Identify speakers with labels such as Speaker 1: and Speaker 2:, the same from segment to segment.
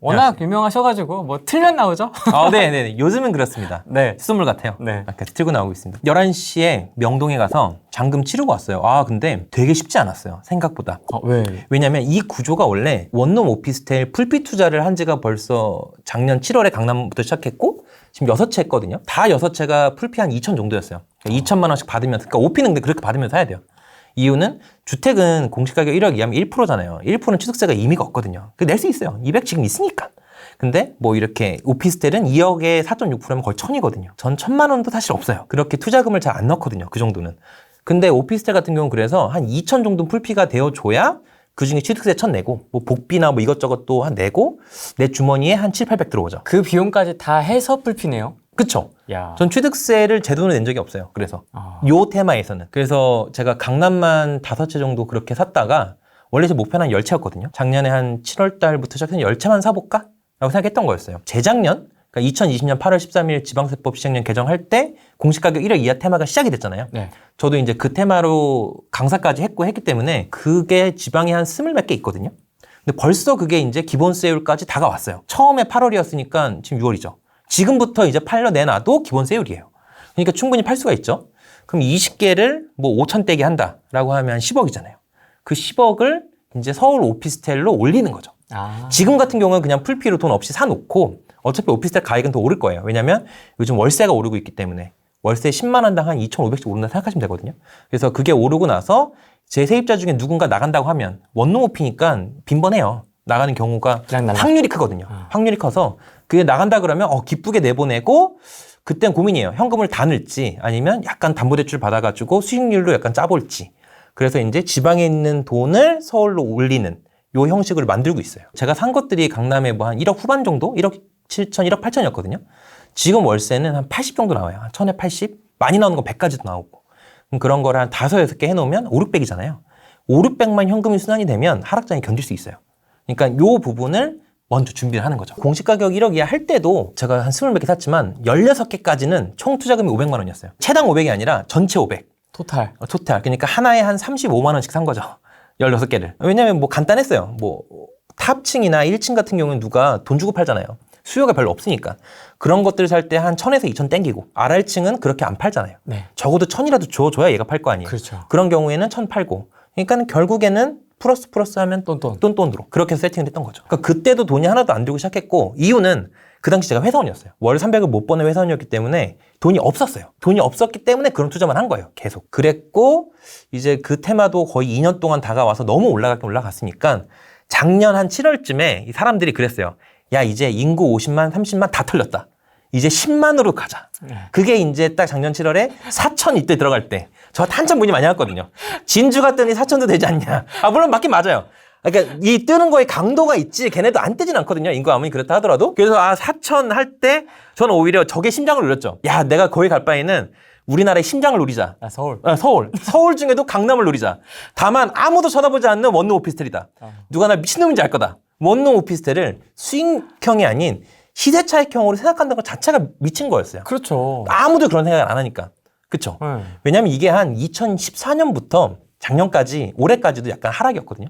Speaker 1: 워낙 유명하셔가지고 뭐 틀면 나오죠?
Speaker 2: 네네. 요즘은 그렇습니다.
Speaker 1: 네.
Speaker 2: 수돗물 같아요.
Speaker 1: 네.
Speaker 2: 이렇게 틀고 나오고 있습니다. 11시에 명동에 가서 잔금 치르고 왔어요. 근데 되게 쉽지 않았어요. 생각보다.
Speaker 1: 왜?
Speaker 2: 왜냐면 이 구조가 원래 원룸 오피스텔 풀빛 투자를 한 지가 벌써 작년 7월에 강남부터 시작했고 지금 6채 했거든요. 다 6채가 풀피 한 2천 정도였어요. 그러니까 2천만 원씩 받으면서, 그러니까 오피는 근데 그렇게 받으면서 해야 돼요. 이유는 주택은 공시가격 1억 이하면 1%잖아요. 1%는 취득세가 의미가 없거든요. 낼 수 있어요. 200 지금 있으니까. 근데 뭐 이렇게 오피스텔은 2억에 4.6%면 거의 1000이거든요. 전 1000만 원도 사실 없어요. 그렇게 투자금을 잘 안 넣거든요. 그 정도는. 근데 오피스텔 같은 경우는 그래서 한 2천 정도 풀피가 되어줘야 그중에 취득세 1000 내고 뭐 복비나 뭐 이것저것 또 한 내고 내 주머니에 한 7, 800 들어오죠.
Speaker 1: 그 비용까지 다 해서 풀피네요.
Speaker 2: 그쵸?
Speaker 1: 야.
Speaker 2: 전 취득세를 제 돈으로 낸 적이 없어요. 그래서 요 테마에서는. 그래서 제가 강남만 5채 정도 그렇게 샀다가 원래 제 목표는 한 10채였거든요. 작년에 한 7월 달부터 시작해서 10채만 사볼까? 라고 생각했던 거였어요. 재작년, 그러니까 2020년 8월 13일 지방세법 시행령 개정할 때 공시가격 1억 이하 테마가 시작이 됐잖아요.
Speaker 1: 네.
Speaker 2: 저도 이제 그 테마로 강사까지 했기 때문에 그게 지방에 한 20 몇 개 있거든요. 근데 벌써 그게 이제 기본세율까지 다가왔어요. 처음에 8월이었으니까 지금 6월이죠. 지금부터 이제 팔려 내놔도 기본세율이에요. 그러니까 충분히 팔 수가 있죠. 그럼 20개를 뭐 5천대게 한다라고 하면 10억이잖아요. 그 10억을 이제 서울 오피스텔로 올리는 거죠. 지금 같은 경우는 그냥 풀피로 돈 없이 사놓고 어차피 오피스텔 가격은 더 오를 거예요. 왜냐면 요즘 월세가 오르고 있기 때문에 월세 10만 원당 한 2,500씩 오른다 생각하시면 되거든요. 그래서 그게 오르고 나서 제 세입자 중에 누군가 나간다고 하면 원룸 오피니까 빈번해요. 나가는 경우가 확률이 크거든요. 확률이 커서 그게 나간다 그러면 기쁘게 내보내고 그땐 고민이에요. 현금을 다 넣을지 아니면 약간 담보대출 받아가지고 수익률로 약간 짜볼지. 그래서 이제 지방에 있는 돈을 서울로 올리는 요 형식을 만들고 있어요. 제가 산 것들이 강남에 뭐 한 1억 후반 정도? 1억 7천, 1억 8천이었거든요. 지금 월세는 한 80 정도 나와요. 한 1000에 80? 많이 나오는 건 100까지도 나오고. 그런 거를 한 5, 6개 해놓으면 5, 600이잖아요. 5, 600만 현금이 순환이 되면 하락장이 견딜 수 있어요. 그러니까 요 부분을 먼저 준비를 하는 거죠. 공시가격 1억 이하 할 때도 제가 한 20몇 개 샀지만 16개까지는 총 투자금이 500만 원이었어요. 채당 500이 아니라 전체 500.
Speaker 1: 토탈.
Speaker 2: 토탈. 그러니까 하나에 한 35만 원씩 산 거죠. 16개를. 왜냐면 뭐 간단했어요. 뭐 탑층이나 1층 같은 경우는 누가 돈 주고 팔잖아요. 수요가 별로 없으니까. 그런 것들을 살 때 한 1000에서 2000 땡기고 RR층은 그렇게 안 팔잖아요.
Speaker 1: 네.
Speaker 2: 적어도 1000이라도 줘야 얘가 팔 거 아니에요.
Speaker 1: 그렇죠.
Speaker 2: 그런 경우에는 1000 팔고. 그러니까 결국에는 플러스 하면 똔똔으로 그렇게 해서 세팅을 했던 거죠. 그러니까 그때도 돈이 하나도 안 들고 시작했고 이유는 그 당시 제가 회사원이었어요. 월 300을 못 버는 회사원이었기 때문에 돈이 없었어요. 돈이 없었기 때문에 그런 투자만 한 거예요. 계속. 그랬고 이제 그 테마도 거의 2년 동안 다가와서 너무 올라갔으니까 작년 한 7월쯤에 사람들이 그랬어요. 야 이제 인구 50만 30만 다 털렸다. 이제 10만으로 가자. 그게 이제 딱 작년 7월에 4천 이때 들어갈 때 저한테 한참 문의 많이 왔거든요. 진주 갔더니 4천도 되지 않냐. 물론 맞긴 맞아요. 그러니까 이 뜨는 거에 강도가 있지 걔네도 안 뜨진 않거든요. 인구 아무리 그렇다 하더라도. 그래서 4천 할 때 저는 오히려 저게 심장을 누렸죠. 야 내가 거기 갈 바에는 우리나라의 심장을 노리자.
Speaker 1: 서울.
Speaker 2: 서울 중에도 강남을 노리자. 다만 아무도 쳐다보지 않는 원룸 오피스텔이다. 누가 나 미친놈인지 알 거다. 원룸 오피스텔을 수익형이 아닌 시세차익형으로 생각한다는 것 자체가 미친 거였어요.
Speaker 1: 그렇죠.
Speaker 2: 아무도 그런 생각을 안 하니까. 그쵸? 왜냐면 이게 한 2014년부터 작년까지, 올해까지도 약간 하락이었거든요.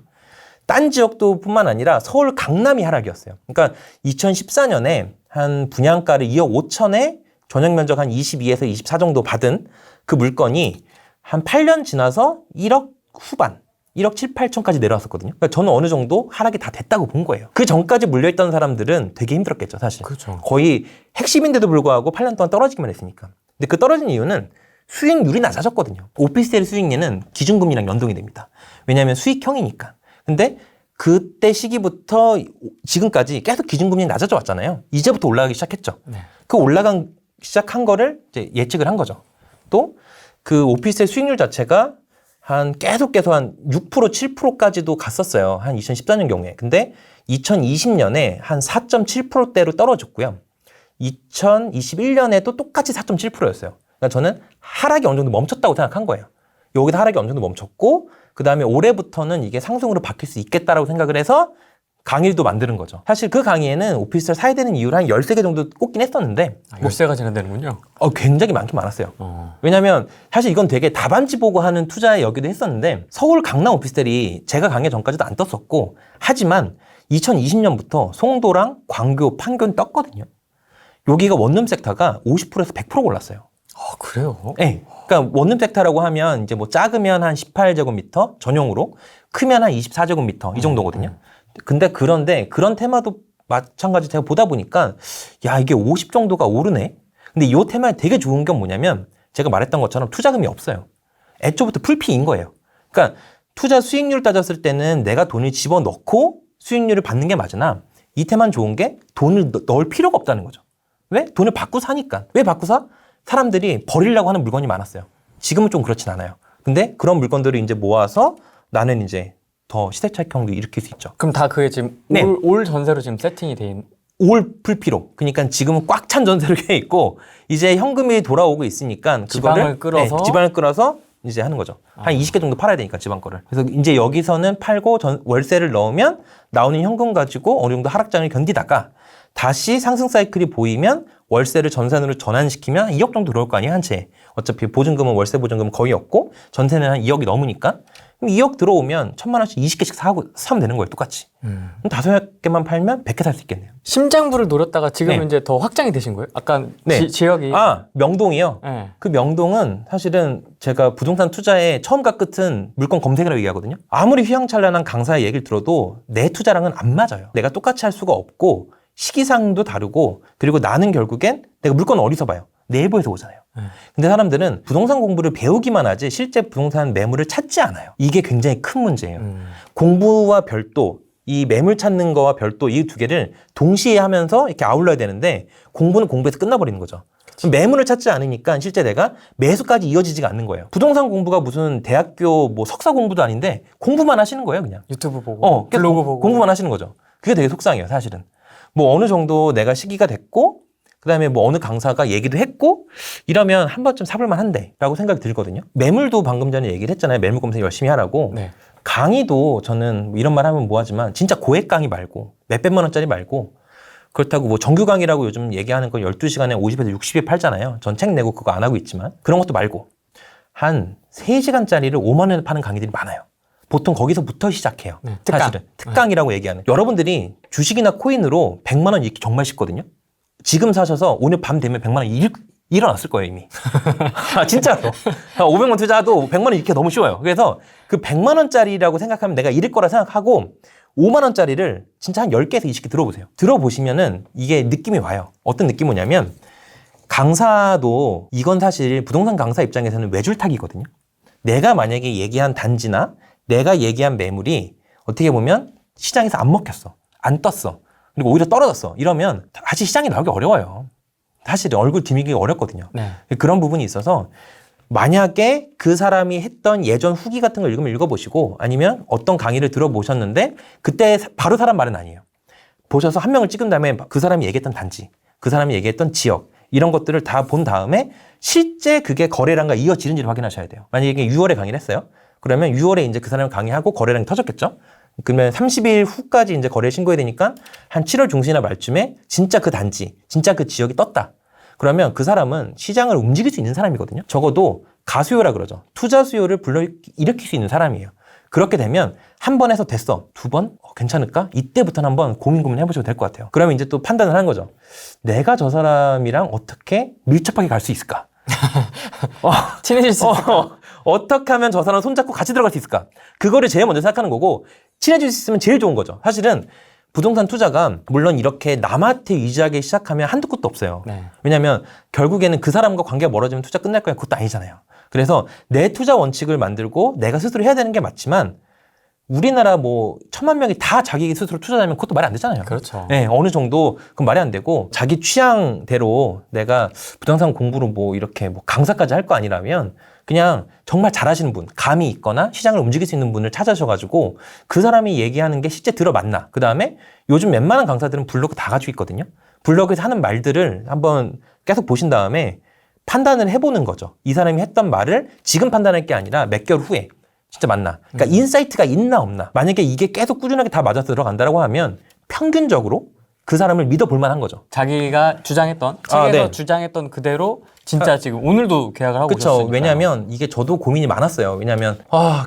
Speaker 2: 딴 지역도 뿐만 아니라 서울 강남이 하락이었어요. 그러니까 2014년에 한 분양가를 2억 5천에 전용 면적 한 22에서 24 정도 받은 그 물건이 한 8년 지나서 1억 후반, 1억 7, 8천까지 내려왔었거든요. 그러니까 저는 어느 정도 하락이 다 됐다고 본 거예요. 그 전까지 물려있던 사람들은 되게 힘들었겠죠, 사실.
Speaker 1: 그렇죠.
Speaker 2: 거의 핵심인데도 불구하고 8년 동안 떨어지기만 했으니까. 근데 그 떨어진 이유는 수익률이 낮아졌거든요. 오피스텔 수익률은 기준금리랑 연동이 됩니다. 왜냐하면 수익형이니까. 근데 그때 시기부터 지금까지 계속 기준금리 낮아져 왔잖아요. 이제부터 올라가기 시작했죠.
Speaker 1: 네.
Speaker 2: 그 시작한 거를 이제 예측을 한 거죠. 또 그 오피스텔 수익률 자체가 계속 한 6%, 7%까지도 갔었어요. 한 2014년 경우에. 근데 2020년에 한 4.7%대로 떨어졌고요. 2021년에도 똑같이 4.7%였어요. 그러니까 저는 하락이 어느 정도 멈췄다고 생각한 거예요. 여기서 하락이 어느 정도 멈췄고 그 다음에 올해부터는 이게 상승으로 바뀔 수 있겠다라고 생각을 해서 강의도 만드는 거죠. 사실 그 강의에는 오피스텔 사야 되는 이유를 한 13개 정도 꼽긴 했었는데
Speaker 1: 13가지나 되는군요.
Speaker 2: 굉장히 많긴 많았어요. 왜냐면 사실 이건 되게 답안지 보고 하는 투자에 여기도 했었는데 서울 강남 오피스텔이 제가 강의 전까지도 안 떴었고 하지만 2020년부터 송도랑 광교, 판교는 떴거든요. 여기가 원룸 섹터가 50%에서 100% 올랐어요.
Speaker 1: 아, 그래요?
Speaker 2: 네. 그러니까 원룸 섹터라고 하면 이제 뭐 작으면 한 18제곱미터 전용으로, 크면 한 24제곱미터 이 정도거든요. 근데 그런데 그런 테마도 마찬가지 제가 보다 보니까 야, 이게 50 정도가 오르네. 근데 이 테마에 되게 좋은 게 뭐냐면 제가 말했던 것처럼 투자금이 없어요. 애초부터 풀피인 거예요. 그러니까 투자 수익률 따졌을 때는 내가 돈을 집어넣고 수익률을 받는 게 맞으나 이 테마는 좋은 게 돈을 넣을 필요가 없다는 거죠. 왜? 돈을 받고 사니까. 왜 받고 사? 사람들이 버리려고 하는 물건이 많았어요. 지금은 좀 그렇진 않아요. 근데 그런 물건들을 이제 모아서 나는 이제 더 시세 차익형도 일으킬 수 있죠.
Speaker 1: 그럼 다 그게 지금
Speaker 2: 네.
Speaker 1: 올 전세로 지금 세팅이 돼 있는.
Speaker 2: 올 풀피로. 그러니까 지금은 꽉 찬 전세로 돼 있고 이제 현금이 돌아오고 있으니까
Speaker 1: 지방을 끌어서?
Speaker 2: 네, 지방을 끌어서 이제 하는 거죠. 한 20개 정도 팔아야 되니까 지방 거를. 그래서 이제 여기서는 팔고 월세를 넣으면 나오는 현금 가지고 어느 정도 하락장을 견디다가 다시 상승 사이클이 보이면 월세를 전세로 전환시키면 2억 정도 들어올 거 아니에요, 한 채에. 어차피 보증금은 월세 보증금은 거의 없고 전세는 한 2억이 넘으니까. 그럼 2억 들어오면 1,000만 원씩 20개씩 사면 되는 거예요, 똑같이. 그럼 5개만 팔면 100개 살 수 있겠네요.
Speaker 1: 심장부를 노렸다가 지금
Speaker 2: 네.
Speaker 1: 이제 더 확장이 되신 거예요? 아까
Speaker 2: 네.
Speaker 1: 지역이.
Speaker 2: 아, 명동이요?
Speaker 1: 네.
Speaker 2: 그 명동은 사실은 제가 부동산 투자의 처음과 끝은 물건 검색이라고 얘기하거든요. 아무리 휘황찬란한 강사의 얘기를 들어도 내 투자랑은 안 맞아요. 내가 똑같이 할 수가 없고 시기상도 다르고 그리고 나는 결국엔 내가 물건 어디서 봐요? 내부에서 보잖아요. 근데 사람들은 부동산 공부를 배우기만 하지 실제 부동산 매물을 찾지 않아요. 이게 굉장히 큰 문제예요. 공부와 별도, 이 매물 찾는 거와 별도 이 두 개를 동시에 하면서 이렇게 아울러야 되는데 공부는 공부에서 끝나버리는 거죠. 매물을 찾지 않으니까 실제 내가 매수까지 이어지지가 않는 거예요. 부동산 공부가 무슨 대학교 뭐 석사 공부도 아닌데 공부만 하시는 거예요, 그냥.
Speaker 1: 유튜브 보고,
Speaker 2: 계속
Speaker 1: 블로그 보고.
Speaker 2: 공부만 하시는 거죠. 그게 되게 속상해요, 사실은. 뭐 어느 정도 내가 시기가 됐고 그다음에 뭐 어느 강사가 얘기도 했고 이러면 한 번쯤 사볼만 한데 라고 생각이 들거든요. 매물도 방금 전에 얘기를 했잖아요. 매물 검색 열심히 하라고.
Speaker 1: 네.
Speaker 2: 강의도 저는 이런 말 하면 뭐하지만 진짜 고액 강의 말고 몇백만 원짜리 말고 그렇다고 뭐 정규 강의라고 요즘 얘기하는 건 12시간에 50에서 60에 팔잖아요. 전 책 내고 그거 안 하고 있지만 그런 것도 말고 한 3시간짜리를 5만 원에 파는 강의들이 많아요. 보통 거기서부터 시작해요.
Speaker 1: 네, 특강.
Speaker 2: 사실은. 특강이라고 얘기하는. 여러분들이 주식이나 코인으로 100만 원 잃기 정말 쉽거든요. 지금 사셔서 오늘 밤 되면 100만 원 일어났을 거예요, 이미. 아, 진짜로. 500만 원 투자도 100만 원 잃기가 너무 쉬워요. 그래서 그 100만 원짜리라고 생각하면 내가 잃을 거라 생각하고 5만 원짜리를 진짜 한 10개에서 20개 들어보세요. 들어보시면은 이게 느낌이 와요. 어떤 느낌이 오냐면 강사도 이건 사실 부동산 강사 입장에서는 외줄타기거든요. 내가 만약에 얘기한 단지나 내가 얘기한 매물이 어떻게 보면 시장에서 안 먹혔어. 안 떴어. 그리고 오히려 떨어졌어. 이러면 다시 시장에 나오기 어려워요. 사실 얼굴 디미기 어렵거든요.
Speaker 1: 네.
Speaker 2: 그런 부분이 있어서 만약에 그 사람이 했던 예전 후기 같은 걸 읽으면 읽어보시고 아니면 어떤 강의를 들어보셨는데 그때 바로 사람 말은 아니에요. 보셔서 한 명을 찍은 다음에 그 사람이 얘기했던 단지, 그 사람이 얘기했던 지역 이런 것들을 다 본 다음에 실제 그게 거래량과 이어지는지를 확인하셔야 돼요. 만약에 이게 6월에 강의를 했어요. 그러면 6월에 이제 그 사람을 강의하고 거래량이 터졌겠죠? 그러면 30일 후까지 이제 거래를 신고해야 되니까 한 7월 중순이나 말쯤에 진짜 그 단지, 진짜 그 지역이 떴다. 그러면 그 사람은 시장을 움직일 수 있는 사람이거든요. 적어도 가수요라 그러죠. 투자 수요를 불러일으킬 수 있는 사람이에요. 그렇게 되면 한 번 해서 됐어. 2번? 괜찮을까? 이때부터는 한번 고민 해보셔도 될 것 같아요. 그러면 이제 또 판단을 하는 거죠. 내가 저 사람이랑 어떻게 밀접하게 갈 수 있을까?
Speaker 1: 친해질 수 있을까?
Speaker 2: 어떻게 하면 저 사람 손잡고 같이 들어갈 수 있을까? 그거를 제일 먼저 생각하는 거고 친해질 수 있으면 제일 좋은 거죠. 사실은 부동산 투자가 물론 이렇게 남한테 의지하기 시작하면 한두 끝도 없어요.
Speaker 1: 네.
Speaker 2: 왜냐하면 결국에는 그 사람과 관계가 멀어지면 투자 끝날 거야. 그것도 아니잖아요. 그래서 내 투자 원칙을 만들고 내가 스스로 해야 되는 게 맞지만 우리나라 뭐 1,000만 명이 다 자기 스스로 투자하면 그것도 말이 안 되잖아요.
Speaker 1: 그렇죠.
Speaker 2: 네, 어느 정도 그건 말이 안 되고 자기 취향대로 내가 부동산 공부를 뭐 이렇게 뭐 강사까지 할 거 아니라면 그냥 정말 잘하시는 분, 감이 있거나 시장을 움직일 수 있는 분을 찾으셔가지고 그 사람이 얘기하는 게 실제 들어맞나. 그 다음에 요즘 웬만한 강사들은 블로그 다 가지고 있거든요. 블로그에서 하는 말들을 한번 계속 보신 다음에 판단을 해보는 거죠. 이 사람이 했던 말을 지금 판단할 게 아니라 몇 개월 후에 진짜 맞나. 그러니까 인사이트가 있나 없나. 만약에 이게 계속 꾸준하게 다 맞아서 들어간다고 하면 평균적으로 그 사람을 믿어볼 만한 거죠.
Speaker 1: 자기가 주장했던, 책에서
Speaker 2: 네.
Speaker 1: 주장했던 그대로 진짜 지금 오늘도 계약을 하고
Speaker 2: 그렇죠.
Speaker 1: 오셨으니까요.
Speaker 2: 왜냐하면 이게 저도 고민이 많았어요. 왜냐하면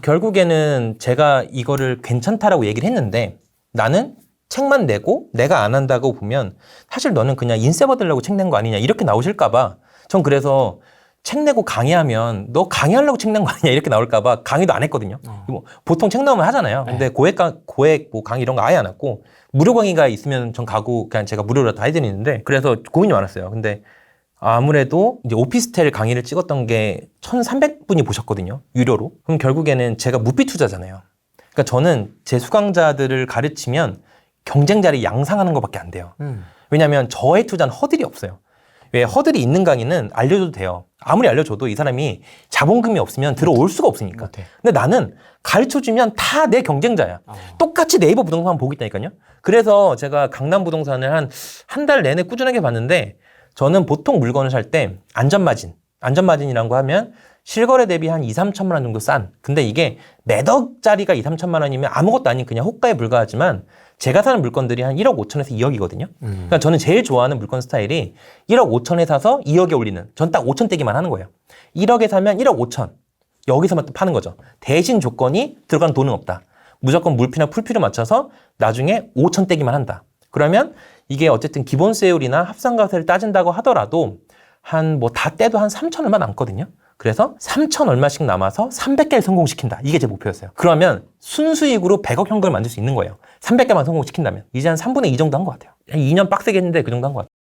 Speaker 2: 결국에는 제가 이거를 괜찮다라고 얘기를 했는데 나는 책만 내고 내가 안 한다고 보면 사실 너는 그냥 인세 받으려고 책 낸 거 아니냐 이렇게 나오실까봐 전 그래서 책 내고 강의하면 너 강의하려고 책 낸 거 아니냐 이렇게 나올까봐 강의도 안 했거든요. 뭐 보통 책 나오면 하잖아요. 근데 고액 뭐 강의 이런 거 아예 안 했고 무료 강의가 있으면 전 가고 그냥 제가 무료로 다 해드리는데 그래서 고민이 많았어요. 근데 아무래도 이제 오피스텔 강의를 찍었던 게 1,300분이 보셨거든요. 유료로. 그럼 결국에는 제가 무비 투자잖아요. 그러니까 저는 제 수강자들을 가르치면 경쟁자를 양상하는 것밖에 안 돼요. 왜냐하면 저의 투자는 허들이 없어요. 왜 허들이 있는 강의는 알려줘도 돼요. 아무리 알려줘도 이 사람이 자본금이 없으면 들어올 수가 없으니까.
Speaker 1: 못해.
Speaker 2: 근데 나는 가르쳐주면 다 내 경쟁자야. 똑같이 네이버 부동산 보고 있다니까요. 그래서 제가 강남 부동산을 한 달 내내 꾸준하게 봤는데 저는 보통 물건을 살 때 안전마진이라는 거 하면 실거래 대비 한 2, 3천만 원 정도 싼. 근데 이게 몇 억짜리가 2, 3천만 원이면 아무것도 아닌 그냥 호가에 불과하지만 제가 사는 물건들이 한 1억 5천에서 2억이거든요. 그러니까 저는 제일 좋아하는 물건 스타일이 1억 5천에 사서 2억에 올리는. 전 딱 5천 떼기만 하는 거예요. 1억에 사면 1억 5천. 여기서만 또 파는 거죠. 대신 조건이 들어가는 돈은 없다. 무조건 물피나 풀피를 맞춰서 나중에 5천 떼기만 한다. 그러면 이게 어쨌든 기본세율이나 합산가세를 따진다고 하더라도 한 뭐 다 떼도 한 3천 얼마 남거든요. 그래서 3천 얼마씩 남아서 300개를 성공시킨다. 이게 제 목표였어요. 그러면 순수익으로 100억 현금을 만들 수 있는 거예요. 300개만 성공시킨다면. 이제 한 3분의 2 정도 한 것 같아요. 한 2년 빡세게 했는데 그 정도 한 것 같아요.